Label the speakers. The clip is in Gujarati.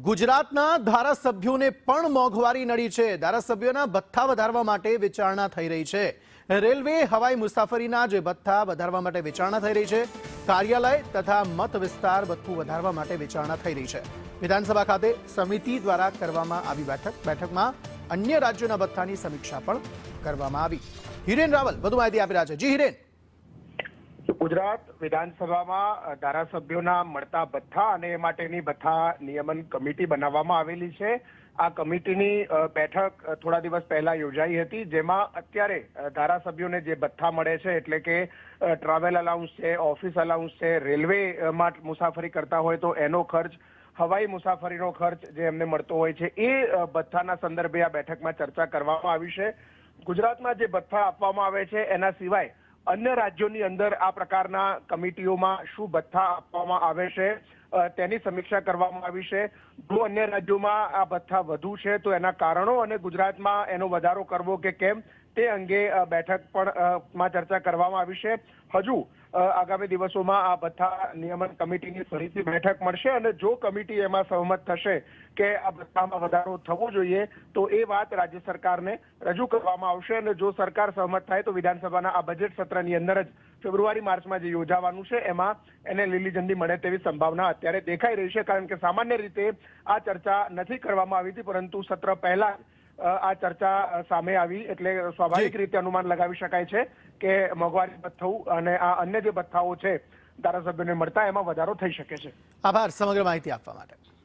Speaker 1: ગુજરાતના ધારાસભ્યોને પણ મોંઘવારી નડી છે। ધારાસભ્યોના ભથ્થા વધારવા માટે વિચારણા થઈ રહી છે। રેલવે હવાઈ મુસાફરીના જે ભથ્થા વધારવા માટે વિચારણા થઈ રહી છે। કાર્યાલય તથા મત વિસ્તાર ભથ્થું વધારવા માટે વિચારણા થઈ રહી છે। વિધાનસભા ખાતે સમિતિ દ્વારા કરવામાં આવી બેઠકમાં અન્ય રાજ્યોના ભથ્થાની સમીક્ષા પણ કરવામાં આવી। હિરેન રાવલ વધુ માહિતી આપી રહ્યા છે। જી હિરેન।
Speaker 2: ગુજરાત વિધાનસભામાં ધારાસભ્યોના મળતા ભથ્થા અને એ માટેની ભથ્થા નિયમન કમિટી બનાવવામાં આવેલી છે। આ કમિટીની બેઠક થોડા દિવસ પહેલા યોજાઈ હતી, જેમાં અત્યારે ધારાસભ્યોને જે ભથ્થા મળે છે, એટલે કે ટ્રાવેલ અલાઉન્સ છે, ઓફિસ અલાઉન્સ છે, રેલવેમાં મુસાફરી કરતા હોય તો એનો ખર્ચ, હવાઈ મુસાફરીનો ખર્ચ જે એમને મળતો હોય છે, એ ભથ્થાના સંદર્ભે આ બેઠકમાં ચર્ચા કરવામાં આવી છે। ગુજરાતમાં જે ભથ્થા આપવામાં આવે છે એના સિવાય અન્ય રાજ્યોની અંદર આ પ્રકારના કમિટીઓમાં શું ભથ્થા આપવામાં આવે છે તેની સમીક્ષા કરવામાં આવી છે। જો અન્ય રાજ્યોમાં આ ભથ્થા વધુ છે તો એના કારણો અને ગુજરાતમાં એનો વધારો કરવો કે કેમ તે અંગે બેઠક પણ ચર્ચા કરવામાં આવી છે। હજુ આગામી દિવસોમાં આ ભથ્થા નિયમન કમિટીની ફરીથી બેઠક મળશે અને જો કમિટી એમાં સહમત થશે કે આ ભથ્થામાં વધારો થવો જોઈએ તો એ વાત રાજ્ય સરકારને રજૂ કરવામાં આવશે અને જો સરકાર સહમત થાય તો વિધાનસભાના આ બજેટ સત્રની અંદર જ ફેબ્રુઆરી માર્ચમાં જે યોજાવાનું છે એમાં એને લીલી ઝંડી મળે તેવી સંભાવના અત્યારે દેખાઈ રહી છે, કારણ કે સામાન્ય રીતે આ ચર્ચા નથી કરવામાં આવી હતી, પરંતુ સત્ર પહેલા આ ચર્ચા સામે આવી, એટલે સ્વાભાવિક રીતે અનુમાન લગાવી શકાય છે કે મોંઘવારી ભથ્થું અને આ અન્ય જે ભથ્થાઓ છે ધારાસભ્યોને મળતા એમાં વધારો થઈ શકે છે।
Speaker 1: આભાર સમગ્ર માહિતી આપવા માટે।